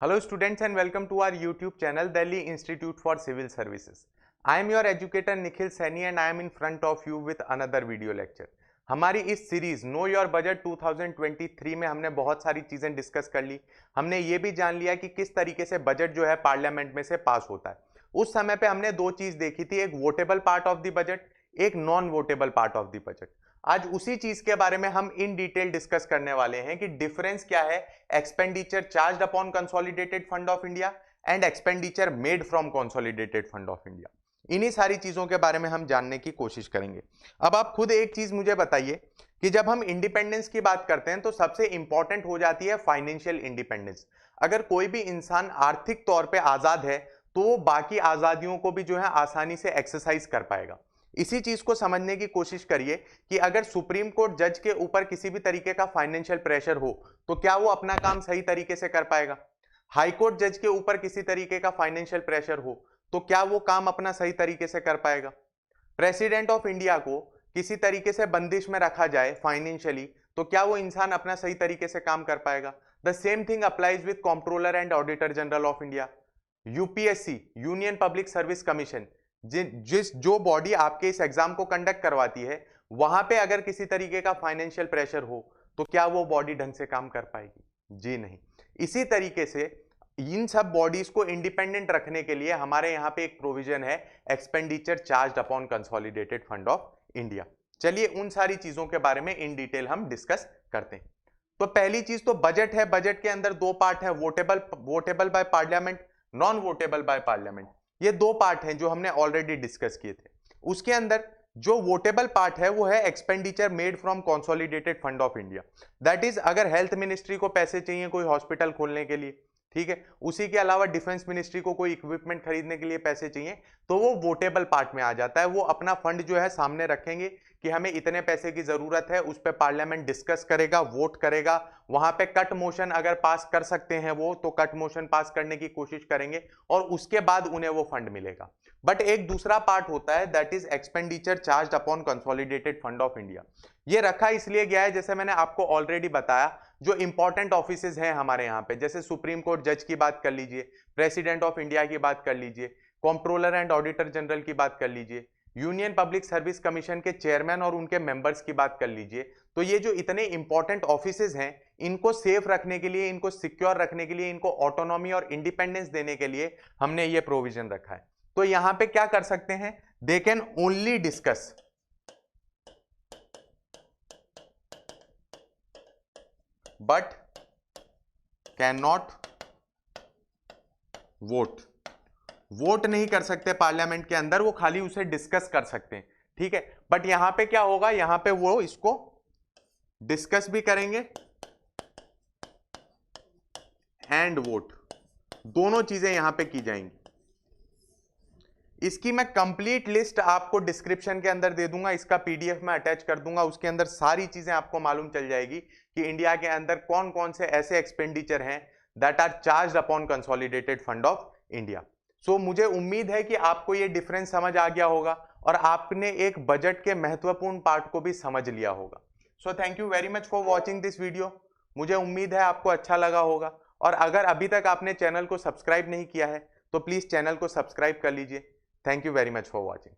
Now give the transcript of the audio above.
Hello students and welcome to our YouTube channel Delhi Institute for Civil Services. I am your educator Nikhil Saini and I am in front of you with another video lecture. हमारी इस series know your budget 2023 में हमने बहुत सारी चीजें discuss कर ली। हमने ये भी जान लिया कि किस तरीके से बजट जो है पार्लियामेंट में से पास होता है। उस समय पे हमने दो चीज देखी थी, एक votable part of the budget, एक non votable part of the budget. आज उसी चीज के बारे में हम इन डिटेल डिस्कस करने वाले हैं कि डिफरेंस क्या है expenditure charged upon consolidated fund of India and expenditure made from consolidated fund of India. इन्हीं सारी चीजों के बारे में हम जानने की कोशिश करेंगे। अब आप खुद एक चीज मुझे बताइए कि जब हम इंडिपेंडेंस की बात करते हैं तो सबसे इंपॉर्टेंट हो जाती है फाइनेंशियल इंडिपेंडेंस। अगर कोई भी इंसान आर्थिक तौर पे आजाद है तो वो बाकी आजादियों को भी जो है आसानी से एक्सरसाइज कर पाएगा। इसी चीज को समझने की कोशिश करिए कि अगर सुप्रीम कोर्ट जज के ऊपर किसी भी तरीके का फाइनेंशियल प्रेशर हो तो क्या वो अपना काम सही तरीके से कर पाएगा। हाई कोर्ट जज के ऊपर किसी तरीके का फाइनेंशियल प्रेशर हो तो क्या वो काम अपना सही तरीके से कर पाएगा। प्रेसिडेंट ऑफ इंडिया को किसी तरीके से बंदिश में रखा जाए फाइनेंशियली तो क्या वो इंसान अपना सही तरीके से काम कर पाएगा। The same thing applies with controller and auditor general of India. UPSC union public service commission जो बॉडी आपके इस एग्जाम को कंडक्ट करवाती है वहां पे अगर किसी तरीके का फाइनेंशियल प्रेशर हो तो क्या वो बॉडी ढंग से काम कर पाएगी? जी नहीं। इसी तरीके से इन सब बॉडीज को इंडिपेंडेंट रखने के लिए हमारे यहाँ पे एक प्रोविजन है expenditure charged upon consolidated fund of India. चलिए उन सारी चीजों के बारे में इन डिटेल हम डिस्कस करते हैं। तो पहली चीज तो बजट है। बजट के अंदर दो पार्ट है, votable by parliament, non votable by parliament. ये दो पार्ट हैं जो हमने ऑलरेडी डिस्कस किए थे। उसके अंदर जो वोटेबल पार्ट है वो है expenditure made from consolidated fund of India. That is अगर हेल्थ मिनिस्ट्री को पैसे चाहिए कोई हॉस्पिटल खोलने के लिए, ठीक है, उसी के अलावा डिफेंस मिनिस्ट्री को कोई इक्विपमेंट खरीदने के लिए पैसे चाहिए तो वो वोटेबल पार्ट में आ जाता है। वो अपना फंड जो है सामने रखेंगे कि हमें इतने पैसे की जरूरत है, उस पर पार्लियामेंट डिस्कस करेगा, वोट करेगा। वहां पे कट मोशन अगर पास कर सकते हैं वो तो कट मोशन पास करने की कोशिश करेंगे और उसके बाद उन्हें वो फंड मिलेगा। बट एक दूसरा पार्ट होता है that is expenditure charged upon consolidated fund of India. ये रखा इसलिए गया है, जैसे मैंने आपको ऑलरेडी बताया, जो इंपॉर्टेंट ऑफिसेज हैं हमारे यहाँ पे, जैसे सुप्रीम कोर्ट जज की बात कर लीजिए, प्रेसिडेंट ऑफ इंडिया की बात कर लीजिए, कंट्रोलर एंड ऑडिटर जनरल की बात कर लीजिए, यूनियन पब्लिक सर्विस कमीशन के चेयरमैन और उनके मेंबर्स की बात कर लीजिए। तो ये जो इतने इंपॉर्टेंट ऑफिसेज हैं इनको सेफ रखने के लिए, इनको सिक्योर रखने के लिए, इनको ऑटोनॉमी और इंडिपेंडेंस देने के लिए हमने ये प्रोविजन रखा है। तो यहां पे क्या कर सकते हैं, they can only discuss but can not vote. Vote नहीं कर सकते पार्लियामेंट के अंदर, वो खाली उसे डिस्कस कर सकते हैं, ठीक है। बट यहां पे क्या होगा, यहां पे वो इसको डिस्कस भी करेंगे एंड वोट, दोनों चीजें यहां पे की जाएंगी। इसकी मैं कंप्लीट लिस्ट आपको डिस्क्रिप्शन के अंदर दे दूंगा, इसका पीडीएफ में अटैच कर दूंगा। उसके अंदर सारी चीजें आपको मालूम चल जाएगी कि इंडिया के अंदर कौन कौन से ऐसे एक्सपेंडिचर हैं that are charged upon consolidated fund of India. So मुझे उम्मीद है कि आपको ये डिफरेंस समझ आ गया होगा और आपने एक बजट के महत्वपूर्ण पार्ट को भी समझ लिया होगा। So thank you very much for watching this video. मुझे उम्मीद है आपको अच्छा लगा होगा और अगर अभी तक आपने चैनल को सब्सक्राइब नहीं किया है तो प्लीज चैनल को सब्सक्राइब कर लीजिए। Thank you very much for watching.